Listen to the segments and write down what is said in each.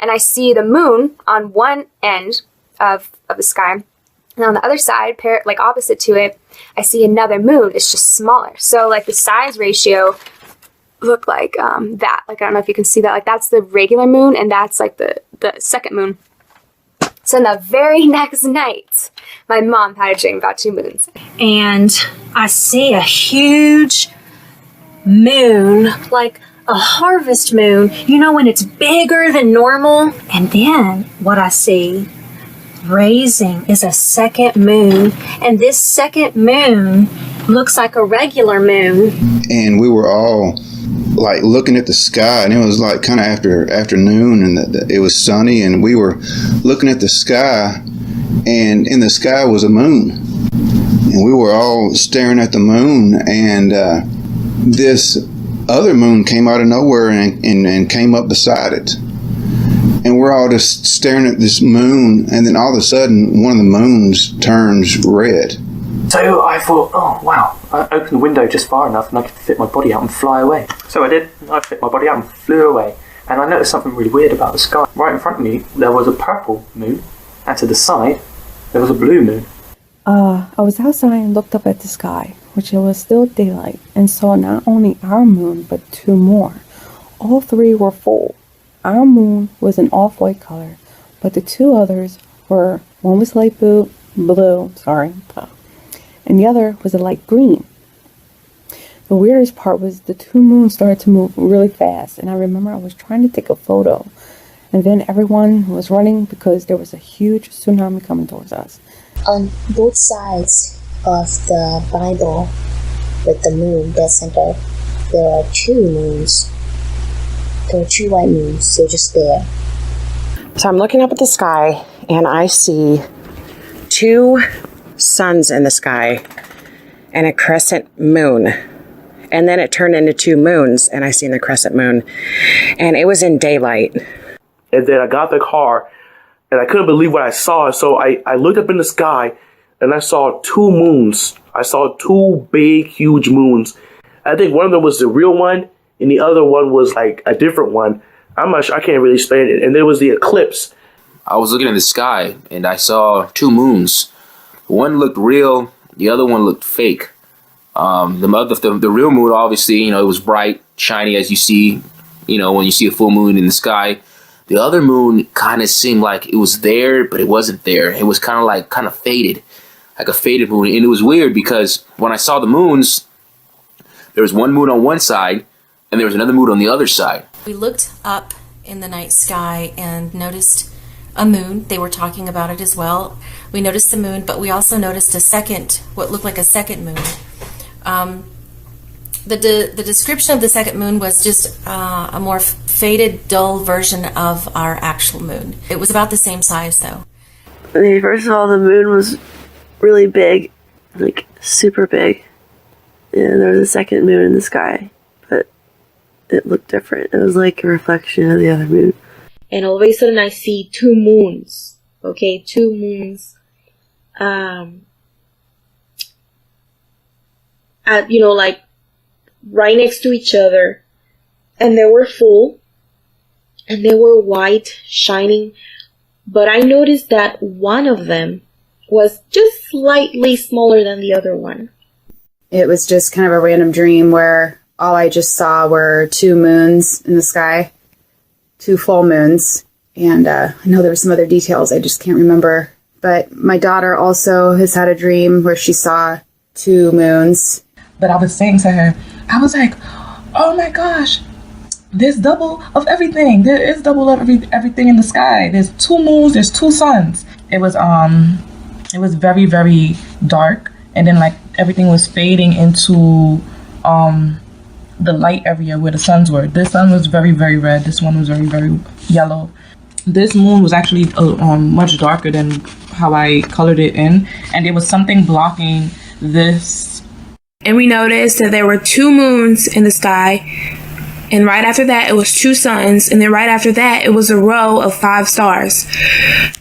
and I see the moon on one end of the sky. And on the other side, like opposite to it, I see another moon. It's just smaller. So like the size ratio looked like that. Like I don't know if you can see that. Like that's the regular moon, and that's like the second moon. So in the very next night, my mom had a dream about 2 moons. And I see a huge moon, like a harvest moon, you know, when it's bigger than normal. And then what I see raising is a second moon, and this second moon looks like a regular moon. And we were all like looking at the sky, and it was like kind of afternoon, and it was sunny, and we were looking at the sky, and in the sky was a moon, and we were all staring at the moon, and this other moon came out of nowhere and came up beside it. And we're all just staring at this moon, and then all of a sudden, one of the moons turns red. So I thought, oh wow, I opened the window just far enough and I could fit my body out and fly away. So I did, I fit my body out and flew away. And I noticed something really weird about the sky. Right in front of me, there was a purple moon, and to the side, there was a blue moon. I was outside and looked up at the sky, which it was still daylight, and saw not only our moon, but 2 more. All 3 were full. Our moon was an off-white color, but the 2 others were, one was light blue, and the other was a light green. The weirdest part was the 2 moons started to move really fast, and I remember I was trying to take a photo, and then everyone was running because there was a huge tsunami coming towards us. On both sides of the Bible with the moon dead center, there are 2 moons. There are 2 white moons, they're just there. So I'm looking up at the sky, and I see 2 suns in the sky and a crescent moon. And then it turned into 2 moons, and I seen the crescent moon. And it was in daylight. And then I got in the car, and I couldn't believe what I saw. So I looked up in the sky, and I saw 2 moons. I saw 2 big, huge moons. I think one of them was the real one, and the other one was like a different one. I'm not sure, I can't really explain it. And there was the eclipse. I was looking in the sky, and I saw 2 moons. One looked real, the other one looked fake. The real moon, obviously, you know, it was bright, shiny, as you see, you know, when you see a full moon in the sky. The other moon kind of seemed like it was there, but it wasn't there. It was kind of faded, like a faded moon. And it was weird because when I saw the moons, there was one moon on one side, and there was another moon on the other side. We looked up in the night sky and noticed a moon. They were talking about it as well. We noticed the moon, but we also noticed what looked like a second moon. The description of the second moon was just a more faded, dull version of our actual moon. It was about the same size, though. When we first saw the moon was really big, like super big. And there was a second moon in the sky, but it looked different. It was like a reflection of the other moon. And all of a sudden I see 2 moons. Okay, 2 moons. Like right next to each other. And they were full. And they were white, shining. But I noticed that one of them was just slightly smaller than the other one. It was just kind of a random dream where all I just saw were 2 moons in the sky, 2 full moons. And I know there were some other details I just can't remember. But my daughter also has had a dream where she saw 2 moons. But I was saying to her, I was like, oh my gosh, there's double of everything. There is double of everything in the sky. There's 2 moons, there's 2 suns. It was very, very dark. And then like everything was fading into the light area where the suns were. This sun was very, very red. This one was very, very yellow. This moon was actually much darker than how I colored it in. And there was something blocking this. And we noticed that there were 2 moons in the sky. And right after that, it was 2 suns. And then right after that, it was a row of 5 stars.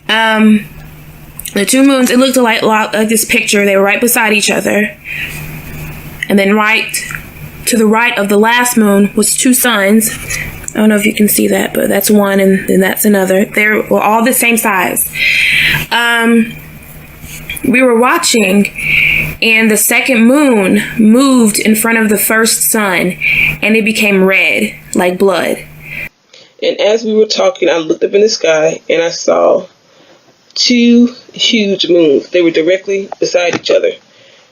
The 2 moons, it looked like this picture. They were right beside each other. And then right to the right of the last moon was 2 suns. I don't know if you can see that, but that's one and then that's another. They're all the same size. We were watching, and the second moon moved in front of the first sun, and it became red, like blood. And as we were talking, I looked up in the sky, and I saw 2 huge moons. They were directly beside each other.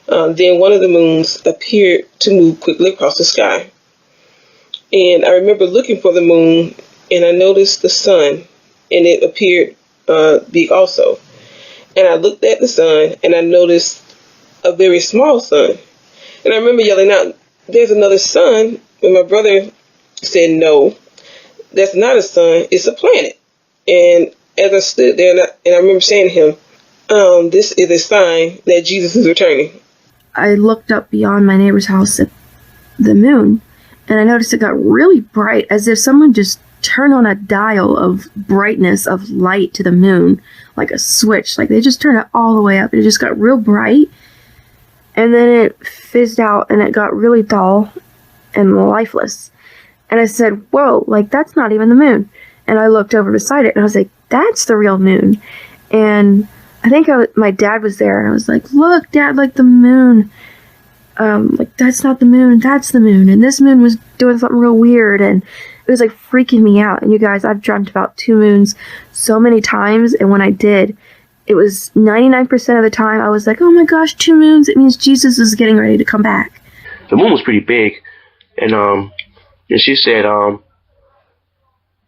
Then one of the moons appeared to move quickly across the sky. And I remember looking for the moon, and I noticed the sun, and it appeared big also. And I looked at the sun, and I noticed a very small sun. And I remember yelling out, "There's another sun." And my brother said, "No, that's not a sun, it's a planet." And as I stood there, and I remember saying to him, "This is a sign that Jesus is returning." I looked up beyond my neighbor's house at the moon, and I noticed it got really bright, as if someone just turned on a dial of brightness of light to the moon, like a switch. Like they just turned it all the way up. It just got real bright, and then it fizzed out, and it got really dull and lifeless. And I said, "Whoa, like that's not even the moon." And I looked over beside it, and I was like, "That's the real moon." And I think my dad was there, and I was like, "Look, Dad, like the moon. Like that's not the moon, that's the moon." And this moon was doing something real weird, and it was like freaking me out. And you guys, I've dreamt about 2 moons so many times, and when I did, it was 99% of the time I was like, "Oh my gosh, 2 moons, it means Jesus is getting ready to come back." The moon was pretty big, and she said,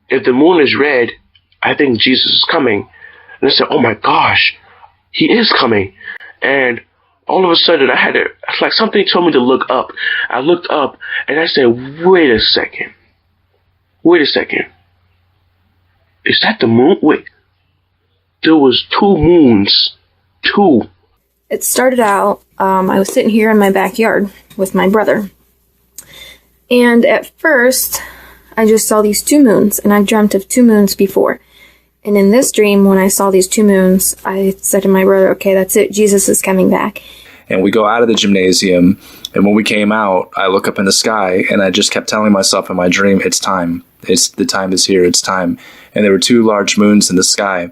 "If the moon is red, I think Jesus is coming." And I said, "Oh my gosh, he is coming." And all of a sudden, it's like something told me to look up. I looked up, and I said, wait a second. Is that the moon? Wait. There was 2 moons. 2. It started out, I was sitting here in my backyard with my brother. And at first, I just saw these 2 moons, and I dreamt of 2 moons before. And in this dream, when I saw these 2 moons, I said to my brother, "Okay, that's it. Jesus is coming back." And we go out of the gymnasium, and when we came out, I look up in the sky, and I just kept telling myself in my dream, "It's time. The time is here. It's time." And there were 2 large moons in the sky.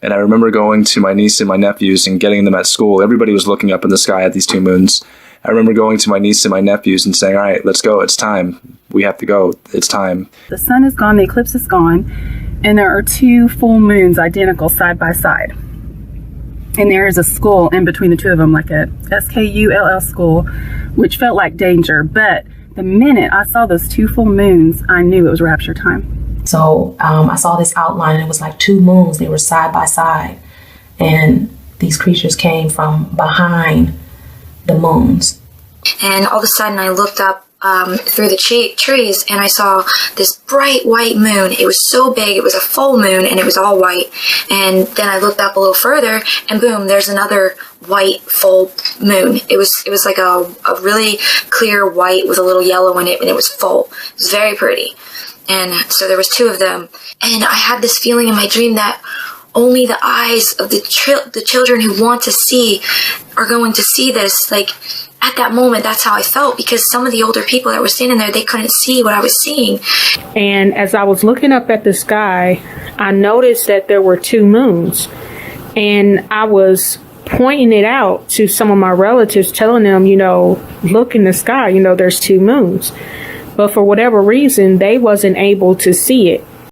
And I remember going to my niece and my nephews and getting them at school. Everybody was looking up in the sky at these 2 moons. I remember going to my niece and my nephews and saying, "All right, let's go. It's time. We have to go. It's time." The sun is gone, the eclipse is gone, and there are 2 full moons identical side by side. And there is a skull in between the 2 of them, like a skull skull, which felt like danger. But the minute I saw those 2 full moons, I knew it was rapture time. So I saw this outline, and it was like 2 moons. They were side by side, and these creatures came from behind the moons. And all of a sudden I looked up through the trees, and I saw this bright white moon. It was so big, it was a full moon, and it was all white. And then I looked up a little further, and boom, there's another white full moon. It was like a really clear white with a little yellow in it, and it was full. It was very pretty. And so there was 2 of them, and I had this feeling in my dream that only the eyes of the children who want to see are going to see this. Like, at that moment, that's how I felt, because some of the older people that were standing there, they couldn't see what I was seeing. And as I was looking up at the sky, I noticed that there were 2 moons, and I was pointing it out to some of my relatives, telling them, look in the sky, there's 2 moons. But for whatever reason, they wasn't able to see it.